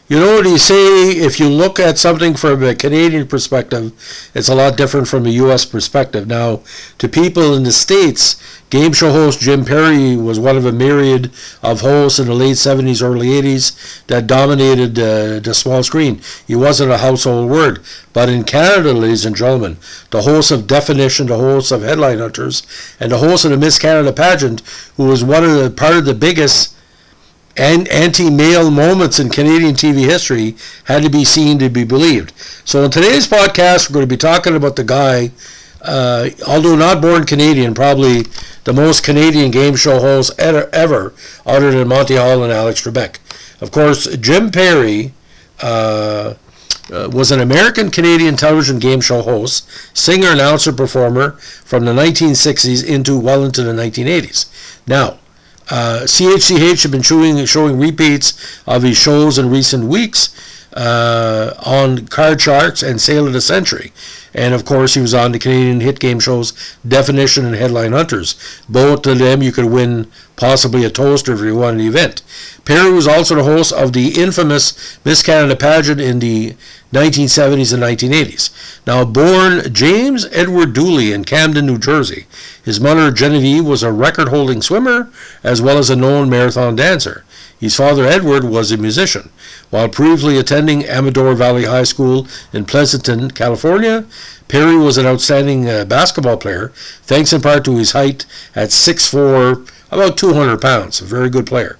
You know what you say, if you look at something from a Canadian perspective, it's a lot different from a U.S. perspective. Now, to people in the States, game show host Jim Perry was one of a myriad of hosts in the late 70s, early 80s that dominated the small screen. He wasn't a household word. But in Canada, ladies and gentlemen, the host of Definition, the host of Headline Hunters, and the host of the Miss Canada pageant, who was part of the biggest and anti-male moments in Canadian TV history, had to be seen to be believed. So in today's podcast, we're going to be talking about the guy, although not born Canadian, probably the most Canadian game show host ever, other than Monty Hall and Alex Trebek. Of course, Jim Perry was an American-Canadian television game show host, singer, announcer, performer from the 1960s into the 1980s. Now, CHCH have been showing repeats of his shows in recent weeks on Card Sharks and Sale of the Century. And of course, he was on the Canadian hit game shows Definition and Headline Hunters. Both of them you could win possibly a toaster if you won the event. Perry was also the host of the infamous Miss Canada pageant in the 1970s and 1980s. Now, born James Edward Dooley in Camden, New Jersey, his mother Genevieve was a record-holding swimmer as well as a known marathon dancer. His father Edward was a musician. While previously attending Amador Valley High School in Pleasanton, California, Perry was an outstanding basketball player, thanks in part to his height at 6'4", about 200 pounds, a very good player.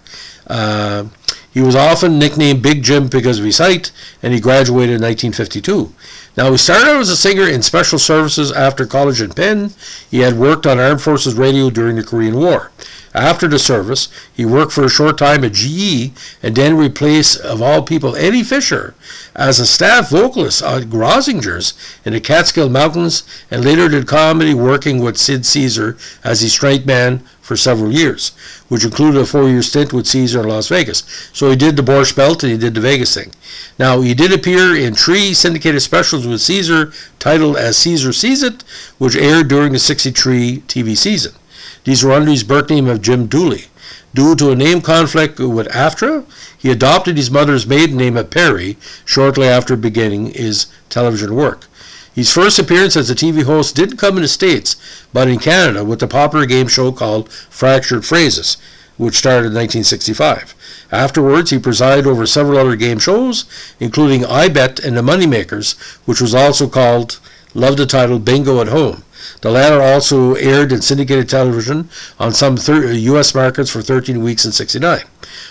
He was often nicknamed Big Jim because of his height, and he graduated in 1952. Now, he started out as a singer in special services after college in Penn. He had worked on Armed Forces Radio during the Korean War. After the service, he worked for a short time at GE and then replaced, of all people, Eddie Fisher as a staff vocalist at Grossinger's in the Catskill Mountains, and later did comedy working with Sid Caesar as his straight man for several years, which included a 4-year stint with Caesar in Las Vegas. So he did the Borscht Belt and he did the Vegas thing. Now, he did appear in 3 syndicated specials with Caesar titled As Caesar Sees It, which aired during the 63 TV season. These were under his birth name of Jim Dooley. Due to a name conflict with AFTRA, he adopted his mother's maiden name of Perry shortly after beginning his television work. His first appearance as a TV host didn't come in the States, but in Canada with the popular game show called Fractured Phrases, which started in 1965. Afterwards, he presided over several other game shows, including I Bet and The Moneymakers, which was also called, loved the title, Bingo at Home. The latter also aired in syndicated television on some U.S. markets for 13 weeks in '69.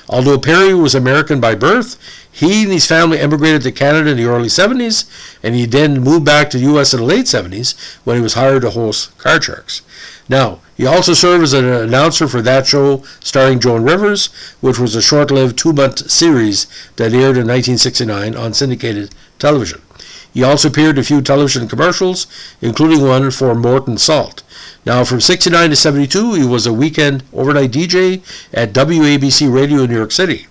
Although Perry was American by birth, he and his family emigrated to Canada in the early 70s, and he then moved back to the U.S. in the late 70s when he was hired to host Card Sharks. Now, he also served as an announcer for That Show starring Joan Rivers, which was a short-lived 2-month series that aired in 1969 on syndicated television. He also appeared in a few television commercials, including one for Morton Salt. Now, from 69 to 72, he was a weekend overnight DJ at WABC Radio in New York City.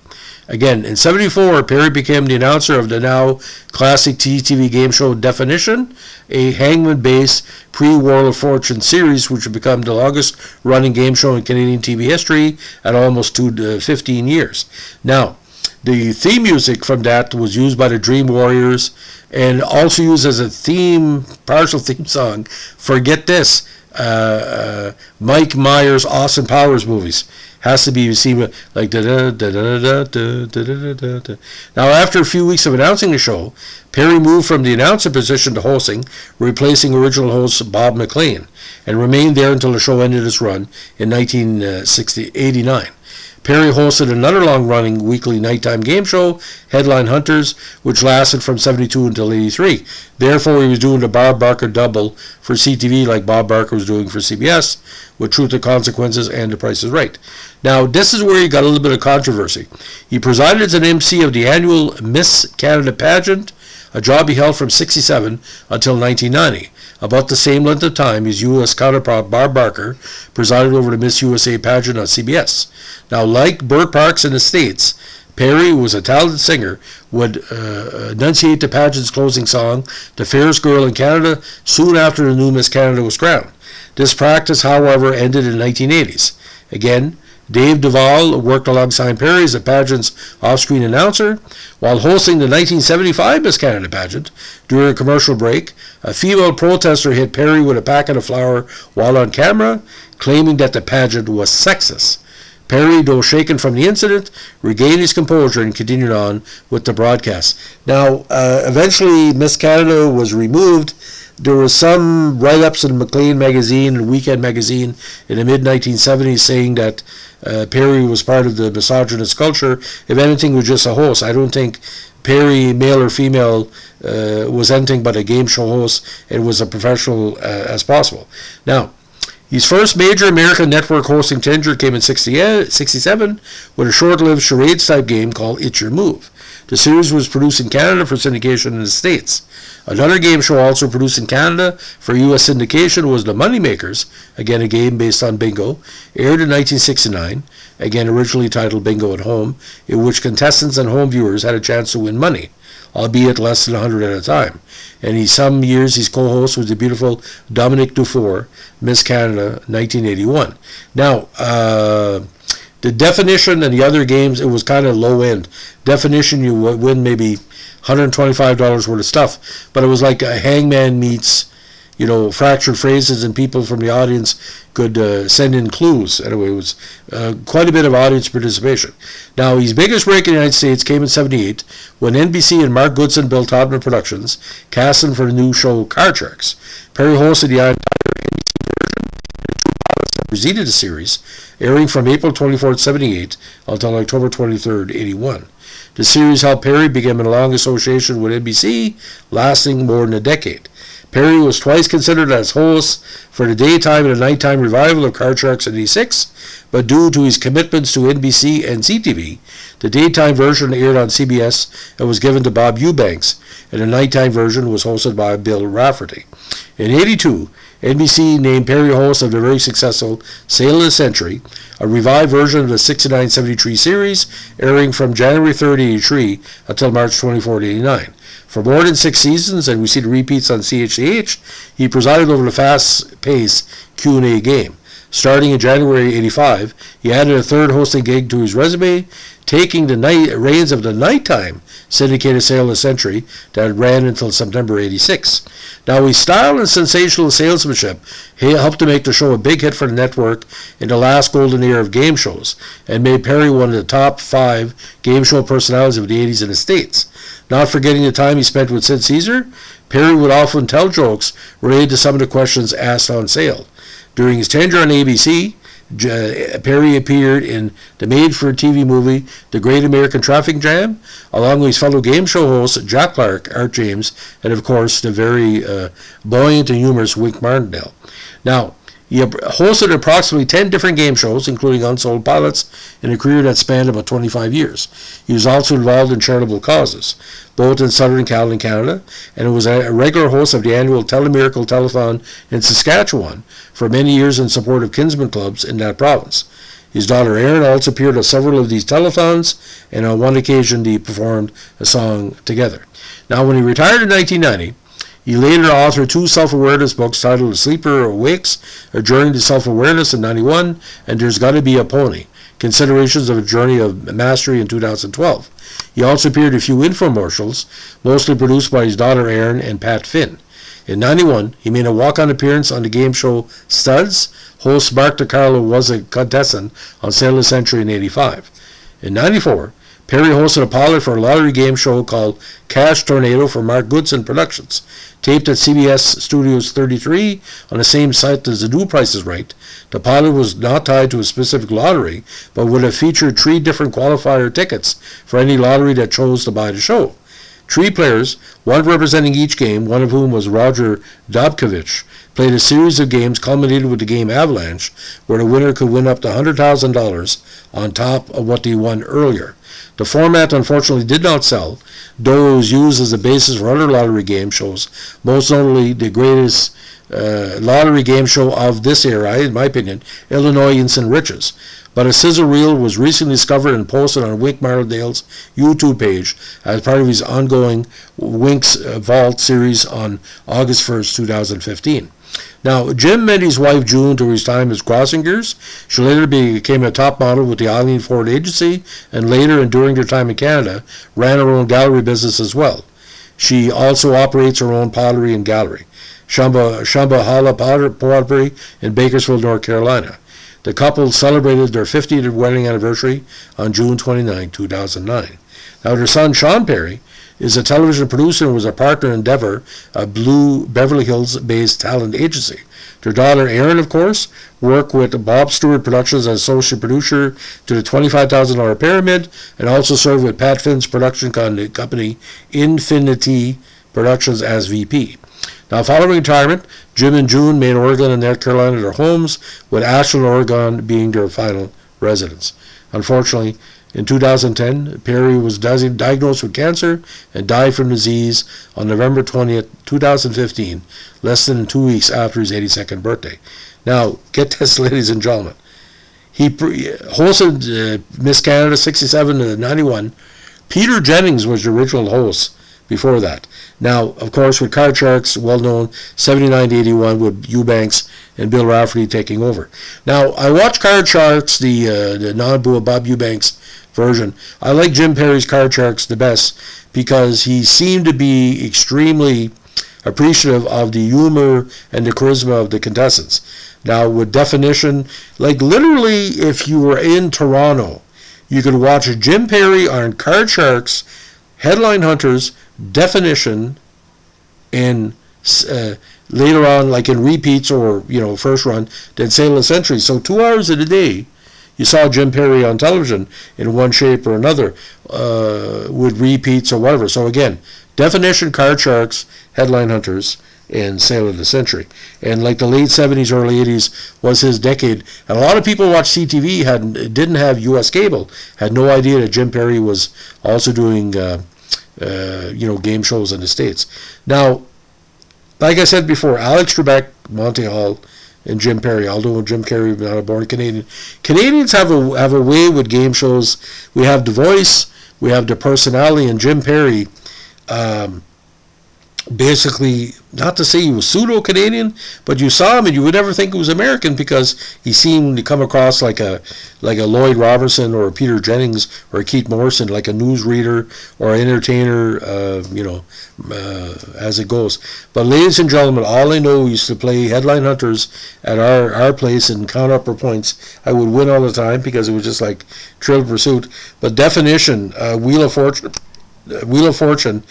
Again, in 74, Perry became the announcer of the now classic TV game show Definition, a Hangman-based pre-Wheel of Fortune series which would become the longest-running game show in Canadian TV history at almost 15 years. Now, the theme music from that was used by the Dream Warriors and also used as a partial theme song for, get this, Mike Myers' Austin Powers movies. Has to be seen like da-da-da-da-da-da-da-da-da. Now, after a few weeks of announcing the show, Perry moved from the announcer position to hosting, replacing original host Bob McLean, and remained there until the show ended its run in 1989. Perry hosted another long-running weekly nighttime game show, Headline Hunters, which lasted from 72 until 83. Therefore, he was doing the Bob Barker double for CTV like Bob Barker was doing for CBS, with Truth or Consequences and The Price is Right. Now, this is where he got a little bit of controversy. He presided as an MC of the annual Miss Canada pageant, a job he held from 67 until 1990. About the same length of time, his U.S. counterpart Bob Barker presided over the Miss USA pageant on CBS. Now, like Burt Parks in the States, Perry, who was a talented singer, would enunciate the pageant's closing song, The Fairest Girl in Canada, soon after the new Miss Canada was crowned. This practice, however, ended in the 1980s. Again, Dave Duvall worked alongside Perry as the pageant's off-screen announcer. While hosting the 1975 Miss Canada pageant, during a commercial break, a female protester hit Perry with a packet of flour while on camera, claiming that the pageant was sexist. Perry, though shaken from the incident, regained his composure and continued on with the broadcast. Now, eventually, Miss Canada was removed. There was some write-ups in Maclean magazine and Weekend magazine in the mid-1970s saying that Perry was part of the misogynist culture. If anything, was just a host. I don't think Perry, male or female, was anything but a game show host and was as professional as possible. Now, his first major American network hosting tenure came in 1967 with a short-lived charades-type game called It's Your Move. The series was produced in Canada for syndication in the States. Another game show also produced in Canada for U.S. syndication was The Moneymakers, again a game based on bingo, aired in 1969, again originally titled Bingo at Home, in which contestants and home viewers had a chance to win money, albeit less than 100 at a time. And some years his co-host was the beautiful Dominique Dufour, Miss Canada, 1981. Now, the Definition and the other games, it was kind of low end. Definition, you win maybe $125 worth of stuff, but it was like a hangman meets, fractured phrases, and people from the audience could send in clues. Anyway, it was quite a bit of audience participation. Now, his biggest break in the United States came in 1978 when NBC and Mark Goodson built Todman Productions, cast him for the new show Card Sharks. Perry hosted the entire NBC version and two pilots that preceded the series, airing from April 24th, 1978 until October 23rd, 1981. The series helped Perry begin a long association with NBC, lasting more than a decade. Perry was twice considered as host for the daytime and the nighttime revival of Card Sharks in 1986, but due to his commitments to NBC and CTV, the daytime version aired on CBS and was given to Bob Eubanks, and the nighttime version was hosted by Bill Rafferty. In 1982, NBC named Perry host of the very successful Sale of the Century, a revived version of the 1969-73 series, airing from January 3rd, 1983 until March 24th, 1989. For more than 6 seasons, and we see the repeats on CHCH, he presided over the fast-paced Q&A game. Starting in January 1985, he added a third hosting gig to his resume, taking the reins of the nighttime syndicated Sale of the Century that ran until September 1986. Now, his style and sensational salesmanship helped to make the show a big hit for the network in the last golden era of game shows, and made Perry one of the top 5 game show personalities of the 80s in the States. Not forgetting the time he spent with Sid Caesar, Perry would often tell jokes related to some of the questions asked on Sale. During his tenure on ABC, Perry appeared in the made-for-TV movie The Great American Traffic Jam, along with his fellow game show hosts Jack Clark, Art James, and of course the very buoyant and humorous Wink Martindale. Now, he hosted approximately 10 different game shows, including Unsold Pilots, in a career that spanned about 25 years. He was also involved in charitable causes, both in Southern Cal and Canada, and was a regular host of the annual Telemiracle Telethon in Saskatchewan for many years in support of Kinsman clubs in that province. His daughter Erin also appeared on several of these telethons, and on one occasion they performed a song together. Now, when he retired in 1990, he later authored 2 self-awareness books titled The Sleeper Awakes, A Journey to Self-Awareness in 1991, and There's Gotta Be a Pony, Considerations of a Journey of Mastery in 2012. He also appeared in a few infomercials, mostly produced by his daughter Erin and Pat Finn. In 1991, he made a walk-on appearance on the game show Studs. Host Mark DiCarlo was a contestant on Sale of the Century in 1985. In 1994, Perry hosted a pilot for a lottery game show called Cash Tornado for Mark Goodson Productions. Taped at CBS Studios 33 on the same site as The New Price is Right, the pilot was not tied to a specific lottery, but would have featured 3 different qualifier tickets for any lottery that chose to buy the show. 3 players, one representing each game, one of whom was Roger Dobkovich, played a series of games culminated with the game Avalanche, where the winner could win up to $100,000 on top of what they won earlier. The format unfortunately did not sell, though it was used as a basis for other lottery game shows, most notably the greatest lottery game show of this era, in my opinion, Illinois Instant Riches. But a sizzle reel was recently discovered and posted on Wink Martindale's YouTube page as part of his ongoing Wink's Vault series on August 1st, 2015. Now, Jim met his wife June during his time as Crossing Gears. She later became a top model with the Eileen Ford Agency, and later, and during their time in Canada, ran her own gallery business as well. She also operates her own pottery and gallery, Shambhala Pottery in Bakersfield, North Carolina. The couple celebrated their 50th wedding anniversary on June 29, 2009. Now, their son, Sean Perry, is a television producer and was a partner in Endeavor, a Blue Beverly Hills-based talent agency. Their daughter, Erin, of course, worked with Bob Stewart Productions as associate producer to the $25,000 Pyramid, and also served with Pat Finn's production company, Infinity Productions, as VP. Now, following retirement, Jim and June made Oregon and North Carolina their homes, with Ashland, Oregon being their final residence. Unfortunately, in 2010, Perry was diagnosed with cancer and died from disease on November 20th, 2015, less than 2 weeks after his 82nd birthday. Now, get this, ladies and gentlemen. He hosted Miss Canada 67 to 91. Peter Jennings was the original host before that. Now, of course, with Card Sharks, well-known, 79 to 81, with Eubanks and Bill Rafferty taking over. Now, I watched Card Sharks, the non-Bob Eubanks version. I like Jim Perry's Card Sharks the best because he seemed to be extremely appreciative of the humor and the charisma of the contestants. Now, with Definition, like literally if you were in Toronto, you could watch Jim Perry on Card Sharks, Headline Hunters, Definition, and later on, like in repeats or, first run, then Sail of the Century. So 2 hours of the day, you saw Jim Perry on television in one shape or another, with repeats or whatever. So again, Definition, Card Sharks, Headline Hunters, and Sail of the Century. And like the late 70s, early 80s was his decade. And a lot of people who watched CTV didn't have U.S. cable, had no idea that Jim Perry was also doing game shows in the States. Now, like I said before, Alex Trebek, Monty Hall, and Jim Perry, although Jim Perry was not a born Canadian. Canadians have a way with game shows. We have the voice, we have the personality, and Jim Perry, basically, not to say he was pseudo-Canadian, but you saw him and you would never think he was American because he seemed to come across like a Lloyd Robertson or a Peter Jennings or a Keith Morrison, like a newsreader or an entertainer, as it goes. But ladies and gentlemen, all I know, we used to play Headline Hunters at our place and count up our points. I would win all the time because it was just like Trivial Pursuit. But Definition, Wheel of Fortune,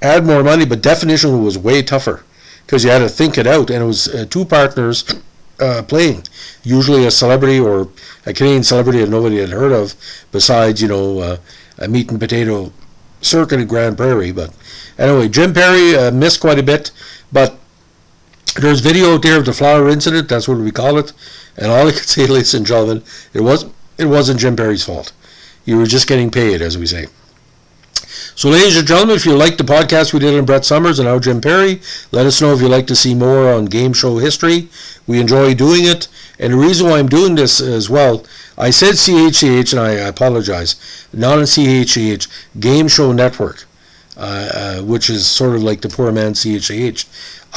had more money, but Definition was way tougher because you had to think it out, and it was two partners playing, usually a celebrity or a Canadian celebrity that nobody had heard of besides, a meat and potato circuit in Grand Prairie. But anyway, Jim Perry missed quite a bit, but there's video out there of the flower incident. That's what we call it. And all I can say, ladies and gentlemen, it wasn't Jim Perry's fault. You were just getting paid, as we say. So, ladies and gentlemen, if you liked the podcast we did on Brett Summers and now Jim Perry, let us know if you'd like to see more on game show history. We enjoy doing it. And the reason why I'm doing this as well, I said CHCH, and I apologize, not on CHCH, Game Show Network, which is sort of like the poor man CHCH.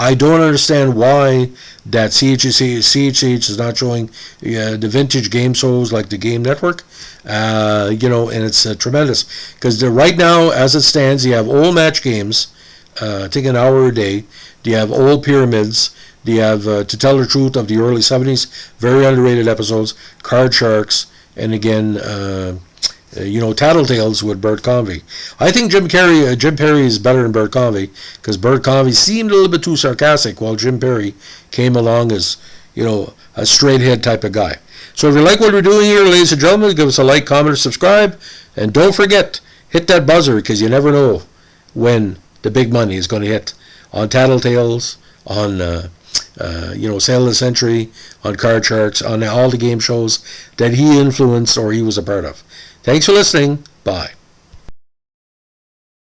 I don't understand why that CHCH is not showing the vintage game shows like the Game Network, and it's tremendous. Because right now, as it stands, you have old match games, take an hour a day. You have old pyramids. You have, To Tell the Truth of the early 70s, very underrated episodes, Card Sharks, and again, Tattletales with Bert Convy. I think Jim Perry is better than Bert Convy because Bert Convy seemed a little bit too sarcastic while Jim Perry came along as, a straight head type of guy. So if you like what we're doing here, ladies and gentlemen, give us a like, comment, or subscribe. And don't forget, hit that buzzer because you never know when the big money is going to hit on Tattletales, on Sail of the Century, on Card Sharks, on all the game shows that he influenced or he was a part of. Thanks for listening. Bye.